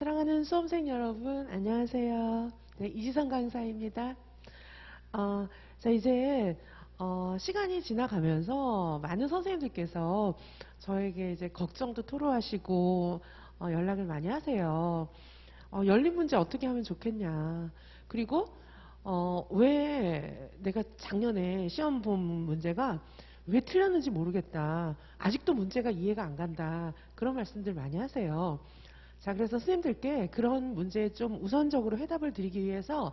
사랑하는 수험생 여러분, 안녕하세요. 네, 이지선 강사입니다. 자, 이제 시간이 지나가면서 많은 선생님들께서 저에게 이제 걱정도 토로하시고 연락을 많이 하세요. 열린 문제 어떻게 하면 좋겠냐. 그리고 왜 내가 작년에 시험 본 문제가 왜 틀렸는지 모르겠다. 아직도 문제가 이해가 안 간다. 그런 말씀들 많이 하세요. 자, 그래서 선생님들께 그런 문제에 좀 우선적으로 해답을 드리기 위해서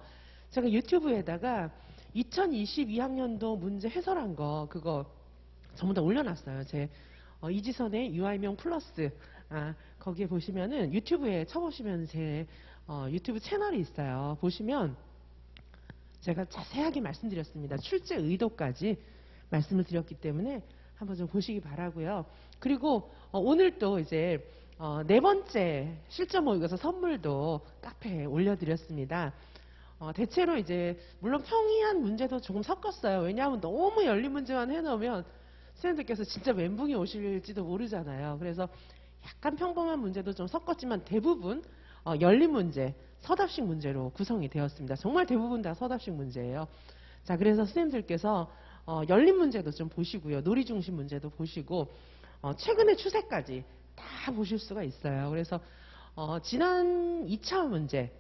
제가 유튜브에다가 2022학년도 문제 해설한 거 그거 전부 다 올려놨어요. 제 이지선의 유아이명 플러스 거기에 보시면은 유튜브에 쳐보시면 제 유튜브 채널이 있어요. 보시면 제가 자세하게 말씀드렸습니다. 출제 의도까지 말씀을 드렸기 때문에 한번 좀 보시기 바라고요. 그리고 오늘 또 이제 네 번째 실전 모의고사 선물도 카페에 올려드렸습니다. 대체로 이제 물론 평이한 문제도 조금 섞었어요. 왜냐하면 너무 열린 문제만 해놓으면 선생님들께서 진짜 멘붕이 오실지도 모르잖아요. 그래서 약간 평범한 문제도 좀 섞었지만 대부분 열린 문제, 서답식 문제로 구성이 되었습니다. 정말 대부분 다 서답식 문제예요. 자, 그래서 선생님들께서 열린 문제도 좀 보시고요. 놀이 중심 문제도 보시고 최근의 추세까지 다 보실 수가 있어요. 그래서 지난 2차 문제,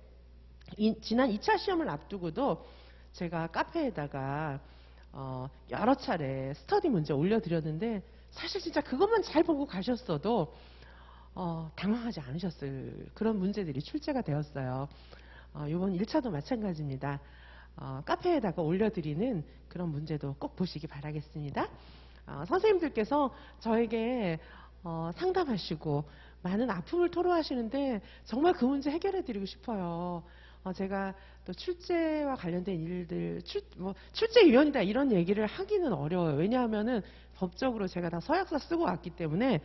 지난 2차 시험을 앞두고도 제가 카페에다가 여러 차례 스터디 문제 올려드렸는데 사실 진짜 그것만 잘 보고 가셨어도 당황하지 않으셨을 그런 문제들이 출제가 되었어요. 이번 1차도 마찬가지입니다. 카페에다가 올려드리는 그런 문제도 꼭 보시기 바라겠습니다. 선생님들께서 저에게 상담하시고 많은 아픔을 토로하시는데 정말 그 문제 해결해 드리고 싶어요. 제가 또 출제와 관련된 일들, 출제위원이다 이런 얘기를 하기는 어려워요. 왜냐하면은 법적으로 제가 다 서약서 쓰고 왔기 때문에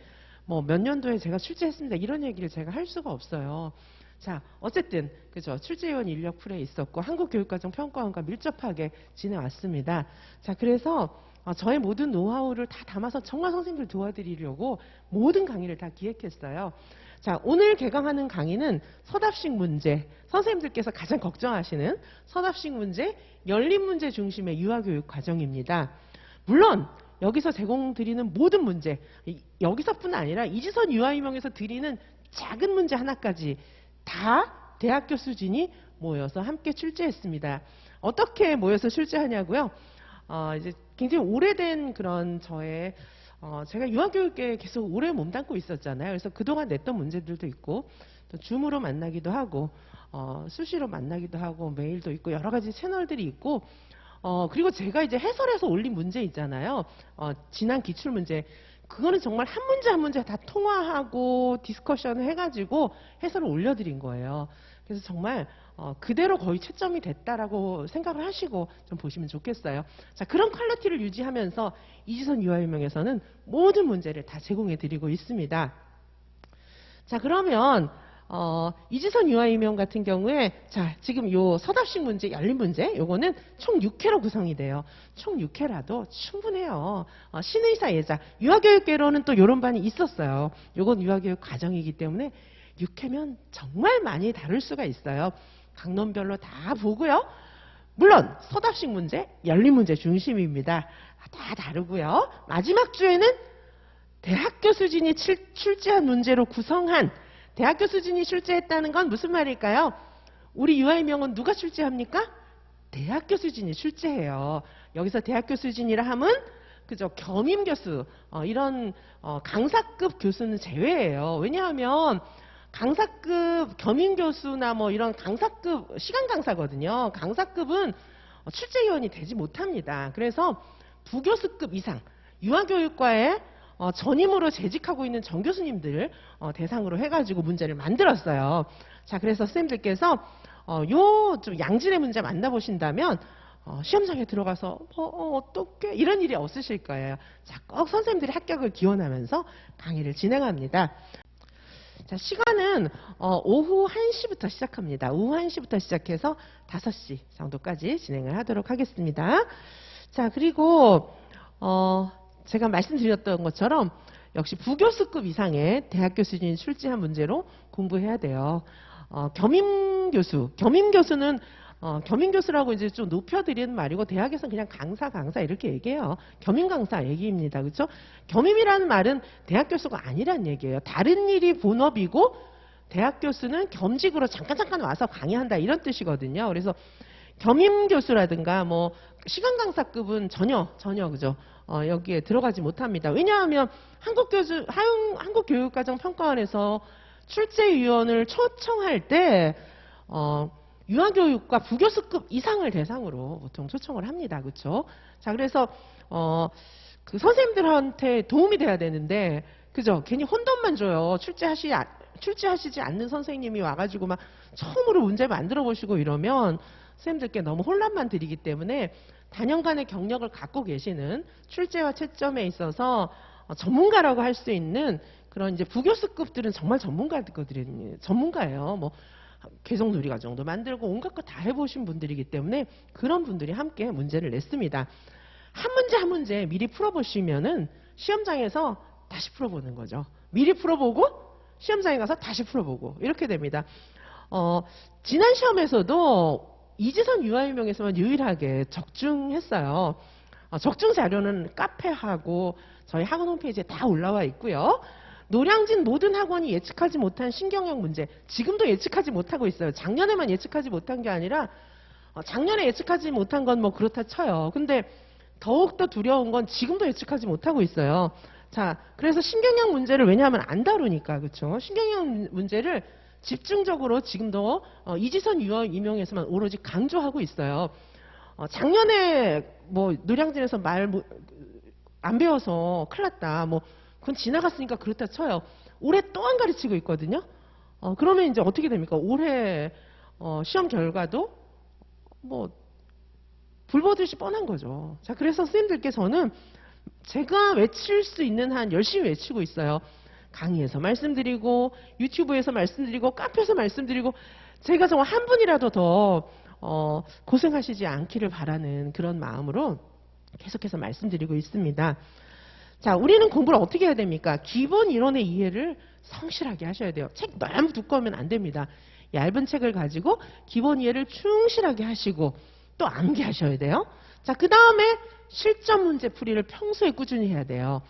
뭐 몇 년도에 제가 출제했습니다 이런 얘기를 제가 할 수가 없어요. 자, 어쨌든 그죠, 출제위원 인력 풀에 있었고 한국교육과정평가원과 밀접하게 지내왔습니다. 자, 그래서 저의 모든 노하우를 다 담아서 정말 선생님들 도와드리려고 모든 강의를 다 기획했어요. 자, 오늘 개강하는 강의는 서답식 문제, 선생님들께서 가장 걱정하시는 서답식 문제, 열린 문제 중심의 유아교육 과정입니다. 물론 여기서 제공드리는 모든 문제, 여기서뿐 아니라 이지선 유아이명에서 드리는 작은 문제 하나까지 다 대학교 수준이 모여서 함께 출제했습니다. 어떻게 모여서 출제하냐고요? 이제 굉장히 오래된 그런 저의 제가 유아교육계에 계속 오래 몸담고 있었잖아요. 그래서 그동안 냈던 문제들도 있고 또 줌으로 만나기도 하고 수시로 만나기도 하고 메일도 있고 여러 가지 채널들이 있고 그리고 제가 이제 해설해서 올린 문제 있잖아요. 지난 기출문제 그거는 정말 한 문제 한 문제 다 통화하고 디스커션을 해가지고 해설을 올려드린 거예요. 그래서 정말 그대로 거의 채점이 됐다라고 생각을 하시고 좀 보시면 좋겠어요. 자, 그런 퀄리티를 유지하면서 이지선 유아유명에서는 모든 문제를 다 제공해 드리고 있습니다. 자, 그러면 이지선 유아유명 같은 경우에 자, 지금 요 서답식 문제, 열린 문제 요거는 총 6회로 구성이 돼요. 총 6회라도 충분해요. 신의사 예자, 유아교육계로는 또 요런 반이 있었어요. 요건 유아교육 과정이기 때문에 6회면 정말 많이 다룰 수가 있어요. 강론별로 다 보고요. 물론 서답식 문제, 열린 문제 중심입니다. 다 다루고요. 마지막 주에는 대학교 수준이 출제한 문제로 구성한, 대학교 수준이 출제했다는 건 무슨 말일까요? 우리 유아이명은 누가 출제합니까? 대학교 수준이 출제해요. 여기서 대학교 수준이라 하면 그죠, 겸임 교수, 이런 강사급 교수는 제외예요. 왜냐하면 강사급 겸임 교수나 뭐 이런 강사급 시간 강사거든요. 강사급은 출제위원이 되지 못합니다. 그래서 부교수급 이상 유아교육과에 전임으로 재직하고 있는 정교수님들 대상으로 해가지고 문제를 만들었어요. 자, 그래서 선생님들께서 요 좀 양질의 문제 만나보신다면 시험장에 들어가서 어떻게 이런 일이 없으실 거예요. 자, 꼭 선생님들이 합격을 기원하면서 강의를 진행합니다. 자, 시간은 오후 1시부터 시작합니다. 오후 1시부터 시작해서 5시 정도까지 진행을 하도록 하겠습니다. 자, 그리고 제가 말씀드렸던 것처럼 역시 부교수급 이상의 대학교 수준이 출제한 문제로 공부해야 돼요. 겸임 교수는 겸임 교수라고 이제 좀 높여드리는 말이고 대학에서는 그냥 강사 이렇게 얘기해요. 겸임 강사 얘기입니다. 그렇죠? 겸임이라는 말은 대학 교수가 아니란 얘기예요. 다른 일이 본업이고 대학 교수는 겸직으로 잠깐 와서 강의한다 이런 뜻이거든요. 그래서 겸임 교수라든가 뭐 시간 강사급은 전혀 그죠? 여기에 들어가지 못합니다. 왜냐하면 한국교육과정평가원에서 출제위원을 초청할 때 유아교육과 부교수급 이상을 대상으로 보통 초청을 합니다. 그렇죠? 자, 그래서 그 선생님들한테 도움이 돼야 되는데 그죠? 괜히 혼돈만 줘요. 출제하시지 않는 선생님이 와가지고 막 처음으로 문제 만들어 보시고 이러면 선생님들께 너무 혼란만 드리기 때문에 단연간의 경력을 갖고 계시는 출제와 채점에 있어서 전문가라고 할 수 있는 그런 이제 부교수급들은 정말 전문가예요. 뭐 개성놀이 과정도 만들고 온갖 거 다 해보신 분들이기 때문에 그런 분들이 함께 문제를 냈습니다. 한 문제 미리 풀어보시면은 시험장에서 다시 풀어보는 거죠. 미리 풀어보고 시험장에 가서 다시 풀어보고 이렇게 됩니다. 지난 시험에서도 이지선 유아유명에서만 유일하게 적중했어요. 적중 자료는 카페하고 저희 학원 홈페이지에 다 올라와 있고요. 노량진 모든 학원이 예측하지 못한 신경영 문제 지금도 예측하지 못하고 있어요. 작년에만 예측하지 못한 게 아니라 작년에 예측하지 못한 건 뭐 그렇다 쳐요. 근데 더욱더 두려운 건 지금도 예측하지 못하고 있어요. 자, 그래서 신경영 문제를 왜냐하면 안 다루니까 그렇죠. 신경영 문제를 집중적으로 지금도 이지선 유아 임용에서만 오로지 강조하고 있어요. 작년에 뭐 노량진에서 말 안 배워서 큰일 났다. 뭐 그건 지나갔으니까 그렇다 쳐요. 올해 또한 가르치고 있거든요. 그러면 이제 어떻게 됩니까? 올해 시험 결과도 뭐 불보듯이 뻔한 거죠. 자, 그래서 선생님들께 저는 제가 외칠 수 있는 한 열심히 외치고 있어요. 강의에서 말씀드리고 유튜브에서 말씀드리고 카페에서 말씀드리고 제가 정말 한 분이라도 더 고생하시지 않기를 바라는 그런 마음으로 계속해서 말씀드리고 있습니다. 자, 우리는 공부를 어떻게 해야 됩니까? 기본 이론의 이해를 성실하게 하셔야 돼요. 책 너무 두꺼우면 안 됩니다. 얇은 책을 가지고 기본 이해를 충실하게 하시고 또 암기하셔야 돼요. 자, 그 다음에 실전 문제 풀이를 평소에 꾸준히 해야 돼요.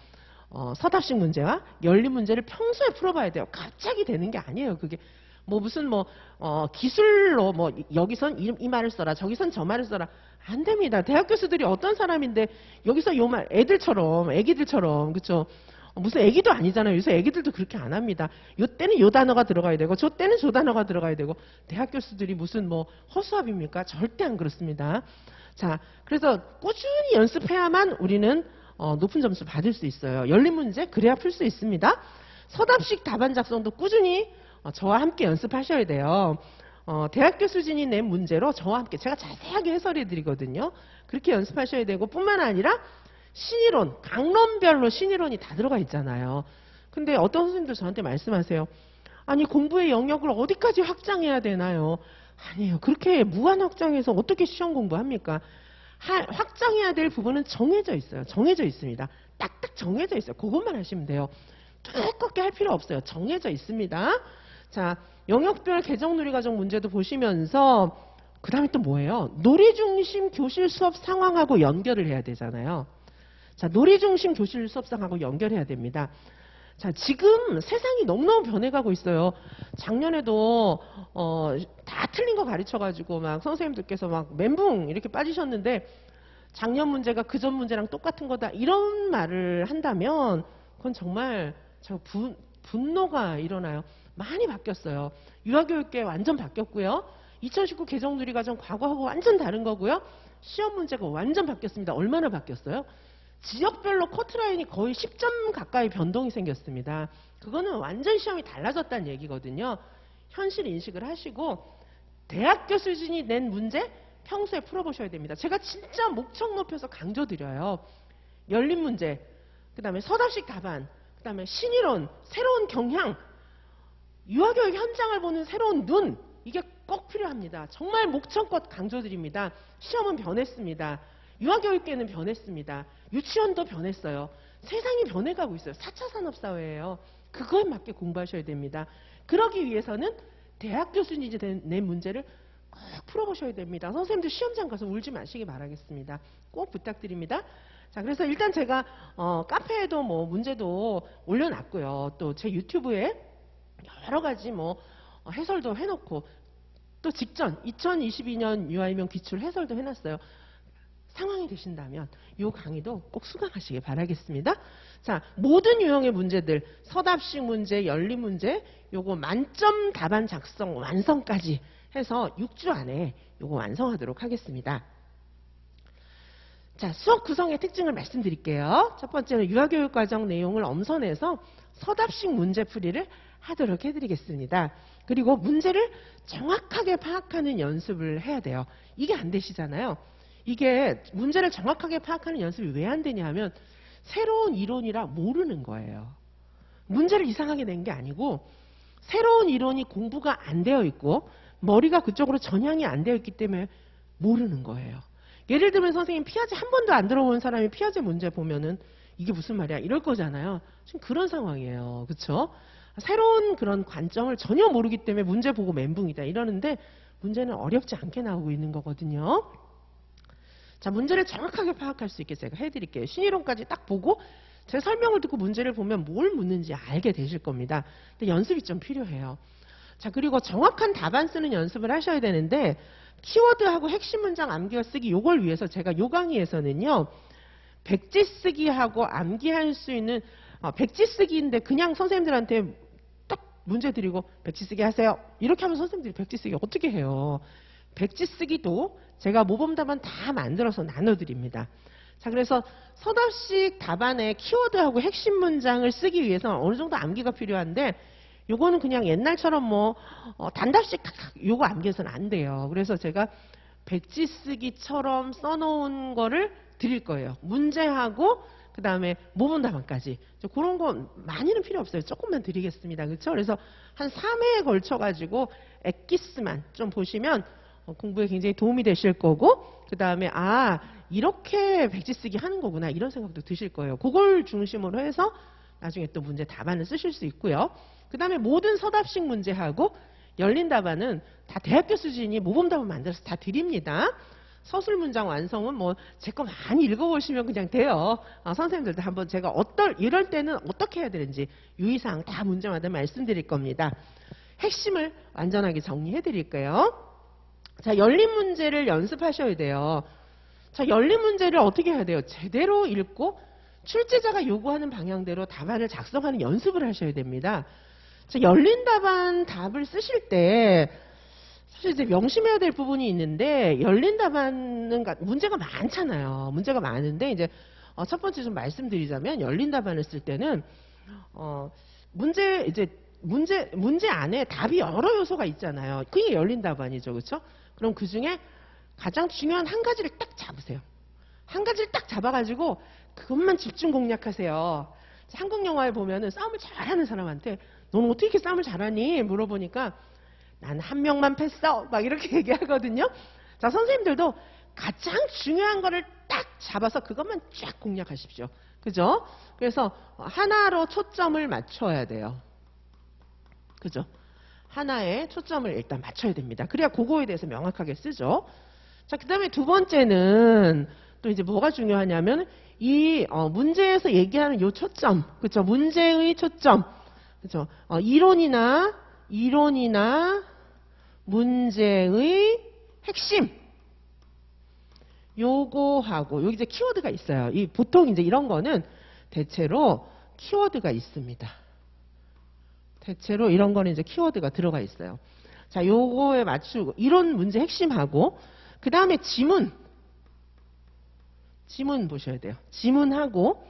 서답식 문제와 연립 문제를 평소에 풀어봐야 돼요. 갑자기 되는 게 아니에요. 그게 뭐 무슨 기술로 뭐 여기선 이 말을 써라 저기선 저 말을 써라 안 됩니다. 대학 교수들이 어떤 사람인데 여기서 요 말 애기들처럼 그렇죠. 무슨 애기도 아니잖아요. 요새 애기들도 그렇게 안 합니다. 요 때는 요 단어가 들어가야 되고 저 때는 저 단어가 들어가야 되고 대학 교수들이 무슨 허수아비입니까? 절대 안 그렇습니다. 자, 그래서 꾸준히 연습해야만 우리는 높은 점수 받을 수 있어요. 연립 문제 그래야 풀 수 있습니다. 서답식 답안 작성도 꾸준히 저와 함께 연습하셔야 돼요. 대학교 수준이 낸 문제로 저와 함께 제가 자세하게 해설해 드리거든요. 그렇게 연습하셔야 되고 뿐만 아니라 신이론, 강론별로 신이론이 다 들어가 있잖아요. 근데 어떤 선생님들 저한테 말씀하세요. 아니 공부의 영역을 어디까지 확장해야 되나요? 아니에요. 그렇게 무한 확장해서 어떻게 시험 공부합니까? 확장해야 될 부분은 정해져 있어요. 정해져 있습니다. 딱딱 정해져 있어요. 그것만 하시면 돼요. 두껍게 할 필요 없어요. 정해져 있습니다. 자, 영역별 개정놀이과정 문제도 보시면서 그 다음에 또 뭐예요? 놀이중심 교실 수업 상황하고 연결을 해야 되잖아요. 자, 놀이중심 교실 수업 상황하고 연결해야 됩니다. 자, 지금 세상이 너무너무 변해가고 있어요. 작년에도 다 틀린 거 가르쳐가지고 막 선생님들께서 막 멘붕 이렇게 빠지셨는데 작년 문제가 그전 문제랑 똑같은 거다 이런 말을 한다면 그건 정말 분노가 일어나요. 많이 바뀌었어요. 유아교육계 완전 바뀌었고요. 2019 개정누리과정 과거하고 완전 다른 거고요. 시험 문제가 완전 바뀌었습니다. 얼마나 바뀌었어요? 지역별로 커트라인이 거의 10점 가까이 변동이 생겼습니다. 그거는 완전 시험이 달라졌다는 얘기거든요. 현실 인식을 하시고 대학교 수준이 낸 문제 평소에 풀어보셔야 됩니다. 제가 진짜 목청 높여서 강조드려요. 연립 문제, 그 다음에 서답식 답안, 그 다음에 신이론, 새로운 경향, 유아교육 현장을 보는 새로운 눈, 이게 꼭 필요합니다. 정말 목청껏 강조드립니다. 시험은 변했습니다. 유아교육계는 변했습니다. 유치원도 변했어요. 세상이 변해가고 있어요. 4차 산업사회예요. 그거에 맞게 공부하셔야 됩니다. 그러기 위해서는 대학교 수준이 낸 문제를 꼭 풀어보셔야 됩니다. 선생님들 시험장 가서 울지 마시기 바라겠습니다. 꼭 부탁드립니다. 자, 그래서 일단 제가 카페에도 뭐 문제도 올려놨고요. 또 제 유튜브에 여러 가지 뭐 해설도 해놓고 또 직전 2022년 유아이명 기출 해설도 해놨어요. 상황이 되신다면 이 강의도 꼭 수강하시기 바라겠습니다. 자, 모든 유형의 문제들, 서답식 문제, 연립 문제, 요거 만점 답안 작성 완성까지 해서 6주 안에 요거 완성하도록 하겠습니다. 자, 수업 구성의 특징을 말씀드릴게요. 첫 번째는 유아교육과정 내용을 엄선해서 서답식 문제풀이를 하도록 해드리겠습니다. 그리고 문제를 정확하게 파악하는 연습을 해야 돼요. 이게 안 되시잖아요. 이게 문제를 정확하게 파악하는 연습이 왜 안 되냐 하면 새로운 이론이라 모르는 거예요. 문제를 이상하게 낸 게 아니고 새로운 이론이 공부가 안 되어 있고 머리가 그쪽으로 전향이 안 되어 있기 때문에 모르는 거예요. 예를 들면 선생님 피아제 한 번도 안 들어본 사람이 피아제 문제 보면은 이게 무슨 말이야 이럴 거잖아요. 지금 그런 상황이에요. 그렇죠? 새로운 그런 관점을 전혀 모르기 때문에 문제 보고 멘붕이다 이러는데 문제는 어렵지 않게 나오고 있는 거거든요. 자, 문제를 정확하게 파악할 수 있게 제가 해드릴게요. 신이론까지 딱 보고 제 설명을 듣고 문제를 보면 뭘 묻는지 알게 되실 겁니다. 근데 연습이 좀 필요해요. 자, 그리고 정확한 답안 쓰는 연습을 하셔야 되는데 키워드하고 핵심 문장 암기와 쓰기 요걸 위해서 제가 요 강의에서는요. 백지 쓰기하고 암기할 수 있는 백지 쓰기인데 그냥 선생님들한테 딱 문제 드리고 백지 쓰기 하세요. 이렇게 하면 선생님들이 백지 쓰기 어떻게 해요? 백지 쓰기도 제가 모범 답안 다 만들어서 나눠드립니다. 자, 그래서 서답식 답안의 키워드하고 핵심 문장을 쓰기 위해서 어느 정도 암기가 필요한데 요거는 그냥 옛날처럼 뭐 단답식 요거 암기해서는 안 돼요. 그래서 제가 백지 쓰기처럼 써놓은 거를 드릴 거예요. 문제하고 그 다음에 모범 답안까지. 그런 건 많이는 필요 없어요. 조금만 드리겠습니다. 그렇죠? 그래서 한 3회에 걸쳐 가지고 엑기스만 좀 보시면 공부에 굉장히 도움이 되실 거고 그 다음에 이렇게 백지 쓰기 하는 거구나 이런 생각도 드실 거예요. 그걸 중심으로 해서 나중에 또 문제 답안을 쓰실 수 있고요. 그 다음에 모든 서답식 문제하고 열린 답안은 다 대학교 수준이 모범 답안 만들어서 다 드립니다. 서술 문장 완성은 뭐 제 거 많이 읽어보시면 그냥 돼요. 선생님들도 한번 제가 이럴 때는 어떻게 해야 되는지 유의사항 다 문제마다 말씀드릴 겁니다. 핵심을 완전하게 정리해 드릴게요. 자, 열린 문제를 연습하셔야 돼요. 자, 열린 문제를 어떻게 해야 돼요? 제대로 읽고 출제자가 요구하는 방향대로 답안을 작성하는 연습을 하셔야 됩니다. 자, 열린 답안 답을 쓰실 때 사실 이제 명심해야 될 부분이 있는데 열린 답안은 문제가 많잖아요. 문제가 많은데 이제 첫 번째 좀 말씀드리자면 열린 답안을 쓸 때는 문제 안에 답이 여러 요소가 있잖아요. 그게 열린 답안이죠. 그렇죠? 그럼 그 중에 가장 중요한 한 가지를 딱 잡으세요. 한 가지를 딱 잡아가지고 그것만 집중 공략하세요. 한국 영화에 보면은 싸움을 잘하는 사람한테 너는 어떻게 이렇게 싸움을 잘하니? 물어보니까 난 한 명만 팼어. 막 이렇게 얘기하거든요. 자, 선생님들도 가장 중요한 거를 딱 잡아서 그것만 쫙 공략하십시오. 그죠? 그래서 하나로 초점을 맞춰야 돼요. 그죠? 하나에 초점을 일단 맞춰야 됩니다. 그래야 그거에 대해서 명확하게 쓰죠. 자, 그 다음에 두 번째는 또 이제 뭐가 중요하냐면 이 문제에서 얘기하는 요 초점, 그렇죠? 문제의 초점, 그렇죠? 이론이나 문제의 핵심, 요거하고 여기 이제 키워드가 있어요. 보통 이제 이런 거는 대체로 키워드가 있습니다. 대체로 이런 거는 이제 키워드가 들어가 있어요. 자, 요거에 맞추고 이론 문제 핵심하고 그 다음에 지문 보셔야 돼요. 지문하고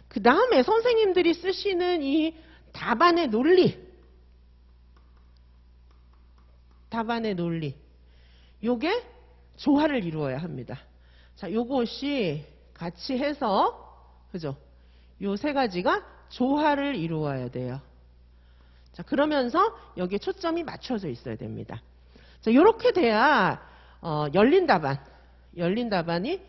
그 다음에 선생님들이 쓰시는 이 답안의 논리 요게 조화를 이루어야 합니다. 자, 요것이 같이 해서 그죠? 요 세 가지가 조화를 이루어야 돼요. 자, 그러면서 여기에 초점이 맞춰져 있어야 됩니다. 자, 요렇게 돼야 열린 답안이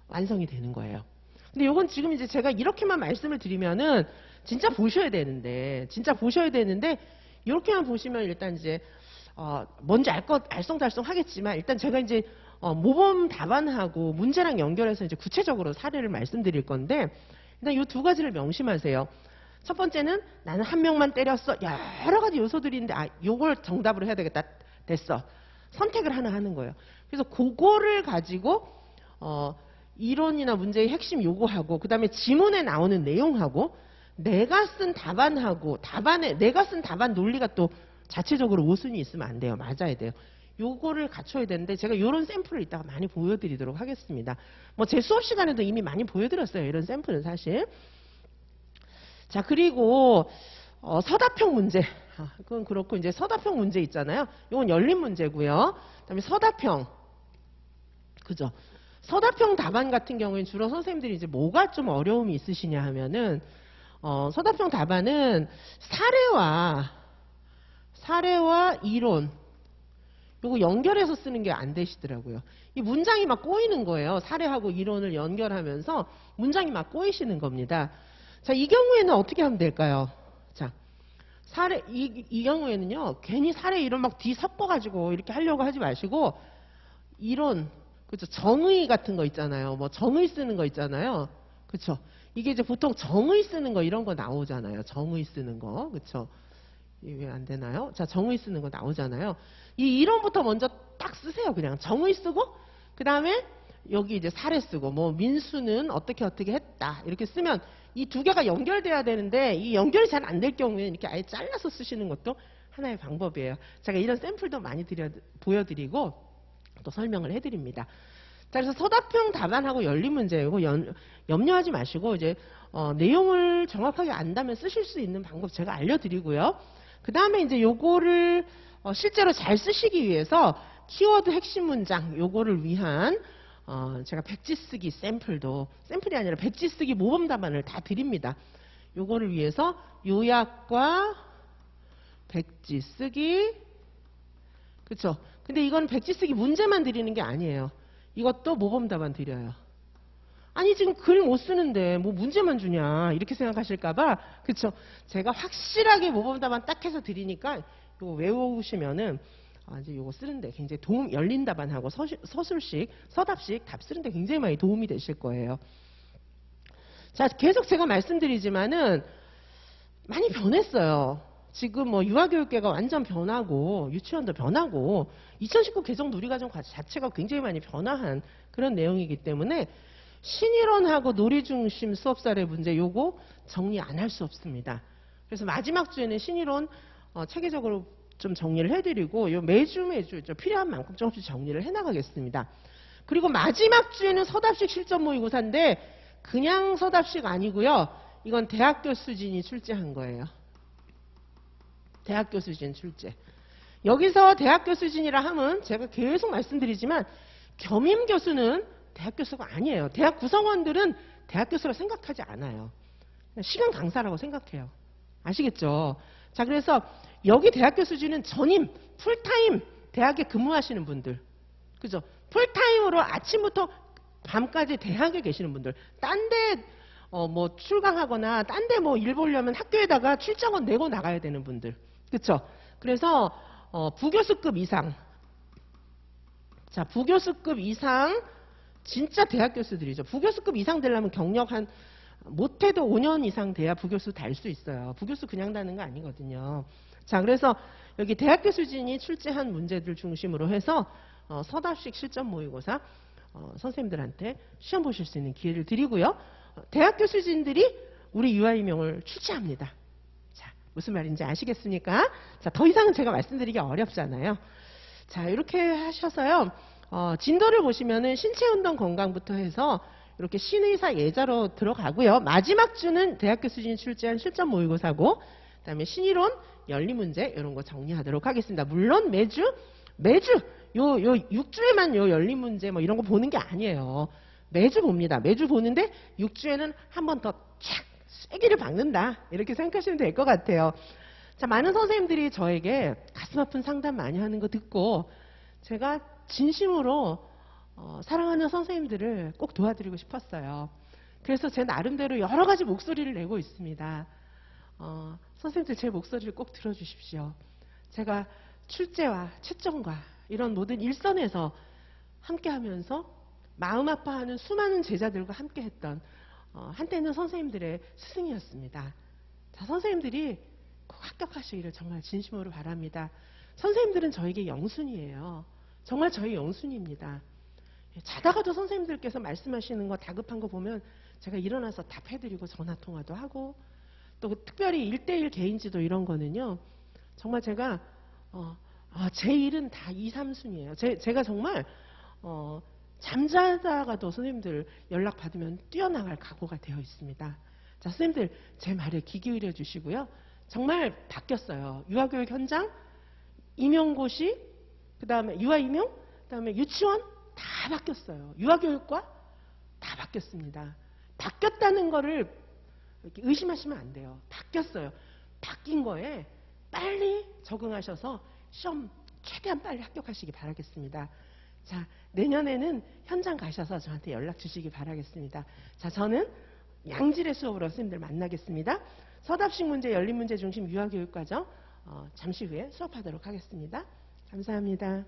완성이 되는 거예요. 근데 요건 지금 이제 제가 이렇게만 말씀을 드리면은 진짜 보셔야 되는데 이렇게만 보시면 일단 이제 뭔지 알쏭달쏭 하겠지만 일단 제가 이제 모범 답안하고 문제랑 연결해서 이제 구체적으로 사례를 말씀드릴 건데 일단 이 두 가지를 명심하세요. 첫 번째는 나는 한 명만 때렸어. 여러 가지 요소들이 있는데 요걸 정답으로 해야 되겠다. 됐어. 선택을 하나 하는 거예요. 그래서 그거를 가지고 이론이나 문제의 핵심 요구하고 그다음에 지문에 나오는 내용하고 내가 쓴 답안하고 내가 쓴 답안 논리가 또 자체적으로 오순이 있으면 안 돼요. 맞아야 돼요. 요거를 갖춰야 되는데 제가 요런 샘플을 이따가 많이 보여드리도록 하겠습니다. 뭐 제 수업 시간에도 이미 많이 보여드렸어요. 이런 샘플은 사실. 자, 그리고 서답형 문제. 그건 그렇고 이제 서답형 문제 있잖아요. 이건 열린 문제고요. 그다음에 서답형. 그죠? 서답형 답안 같은 경우에는 주로 선생님들이 이제 뭐가 좀 어려움이 있으시냐 하면은 서답형 답안은 사례와 이론 요거 연결해서 쓰는 게 안 되시더라고요. 이 문장이 막 꼬이는 거예요. 사례하고 이론을 연결하면서 문장이 막 꼬이시는 겁니다. 자, 이 경우에는 어떻게 하면 될까요? 자, 이 경우에는요, 괜히 사례 이론 막 뒤 섞어가지고 이렇게 하려고 하지 마시고, 이론, 그죠? 정의 같은 거 있잖아요. 뭐 정의 쓰는 거 있잖아요. 그쵸? 이게 이제 보통 정의 쓰는 거 이런 거 나오잖아요. 정의 쓰는 거. 그쵸? 이게 왜 안 되나요? 자, 정의 쓰는 거 나오잖아요. 이 이론부터 먼저 딱 쓰세요. 그냥 정의 쓰고, 그 다음에 여기 이제 사례 쓰고, 뭐 민수는 어떻게 했다. 이렇게 쓰면 이 두 개가 연결돼야 되는데 이 연결이 잘 안 될 경우에는 이렇게 아예 잘라서 쓰시는 것도 하나의 방법이에요. 제가 이런 샘플도 많이 보여드리고 또 설명을 해드립니다. 자, 그래서 서답형 답안하고 열린 문제이고 염려하지 마시고 이제 내용을 정확하게 안다면 쓰실 수 있는 방법 제가 알려드리고요. 그 다음에 이제 요거를 실제로 잘 쓰시기 위해서 키워드 핵심 문장 요거를 위한 제가 백지 쓰기 샘플이 아니라 백지 쓰기 모범 답안을 다 드립니다. 요거를 위해서 요약과 백지 쓰기, 그쵸? 근데 이건 백지 쓰기 문제만 드리는 게 아니에요. 이것도 모범 답안 드려요. 아니 지금 글 못 쓰는데 뭐 문제만 주냐 이렇게 생각하실까봐, 그쵸? 제가 확실하게 모범 답안 딱 해서 드리니까 요거 외우시면은 이제 요거 쓰는데 굉장히 열린 답안하고 서답식 답 쓰는데 굉장히 많이 도움이 되실 거예요. 자, 계속 제가 말씀드리지만은 많이 변했어요. 지금 뭐 유아교육계가 완전 변하고 유치원도 변하고 2019 개정 누리과정 자체가 굉장히 많이 변화한 그런 내용이기 때문에 신일원하고 놀이중심 수업사례 문제 요거 정리 안 할 수 없습니다. 그래서 마지막 주에는 신일원 체계적으로 좀 정리를 해드리고 요 매주 필요한 만큼 조금씩 정리를 해나가겠습니다. 그리고 마지막 주에는 서답식 실전 모의고사인데 그냥 서답식 아니고요. 이건 대학교 수진이 출제한 거예요. 대학교 수진 출제. 여기서 대학교 수진이라 하면 제가 계속 말씀드리지만 겸임 교수는 대학 교수가 아니에요. 대학 구성원들은 대학 교수라 생각하지 않아요. 시간 강사라고 생각해요. 아시겠죠? 자, 그래서 여기 대학교 수준은 전임, 풀타임 대학에 근무하시는 분들, 그죠? 풀타임으로 아침부터 밤까지 대학에 계시는 분들, 딴 데 뭐 출강하거나 딴 데 뭐 일 보려면 학교에다가 출장원 내고 나가야 되는 분들, 그렇죠? 그래서 부교수급 이상, 자, 부교수급 이상 진짜 대학 교수들이죠. 부교수급 이상 되려면 경력 못해도 5년 이상 돼야 부교수 달 수 있어요. 부교수 그냥 다는 거 아니거든요. 자, 그래서 여기 대학교 수진이 출제한 문제들 중심으로 해서 서답식 실전 모의고사 선생님들한테 시험 보실 수 있는 기회를 드리고요. 대학교 수진들이 우리 유아임용을 출제합니다. 자, 무슨 말인지 아시겠습니까? 자, 더 이상은 제가 말씀드리기 어렵잖아요. 자, 이렇게 하셔서요. 진도를 보시면은 신체운동 건강부터 해서 이렇게 신의사 예자로 들어가고요. 마지막 주는 대학교 수진이 출제한 실전 모의고사고, 그다음에 신이론, 열리문제 이런 거 정리하도록 하겠습니다. 물론 매주 요 6주에만 요 열리문제 뭐 이런 거 보는 게 아니에요. 매주 봅니다. 매주 보는데 6주에는 한 번 더 촥 쐐기를 박는다 이렇게 생각하시면 될 것 같아요. 자, 많은 선생님들이 저에게 가슴 아픈 상담 많이 하는 거 듣고 제가 진심으로 사랑하는 선생님들을 꼭 도와드리고 싶었어요. 그래서 제 나름대로 여러 가지 목소리를 내고 있습니다. 선생님들 제 목소리를 꼭 들어주십시오. 제가 출제와 채점과 이런 모든 일선에서 함께하면서 마음 아파하는 수많은 제자들과 함께했던 한때는 선생님들의 스승이었습니다. 자, 선생님들이 꼭 합격하시기를 정말 진심으로 바랍니다. 선생님들은 저에게 영순이에요. 정말 저희 영순입니다. 자다가도 선생님들께서 말씀하시는 거 다급한 거 보면 제가 일어나서 답해드리고 전화통화도 하고 또 특별히 1대1 개인지도 이런 거는요. 정말 제가 제 일은 다 2, 3순위예요. 제가 정말 잠자다가도 선생님들 연락 받으면 뛰어나갈 각오가 되어 있습니다. 자, 선생님들 제 말에 귀 기울여 주시고요. 정말 바뀌었어요. 유아교육 현장, 임용고시, 그 다음에 유아임용, 그 다음에 유치원 다 바뀌었어요. 유아교육과 다 바뀌었습니다. 바뀌었다는 거를 이렇게 의심하시면 안 돼요. 바뀌었어요. 바뀐 거에 빨리 적응하셔서 시험 최대한 빨리 합격하시기 바라겠습니다. 자, 내년에는 현장 가셔서 저한테 연락 주시기 바라겠습니다. 자, 저는 양질의 수업으로 선생님들 만나겠습니다. 서답식 문제, 열린 문제 중심 유아교육과정 잠시 후에 수업하도록 하겠습니다. 감사합니다.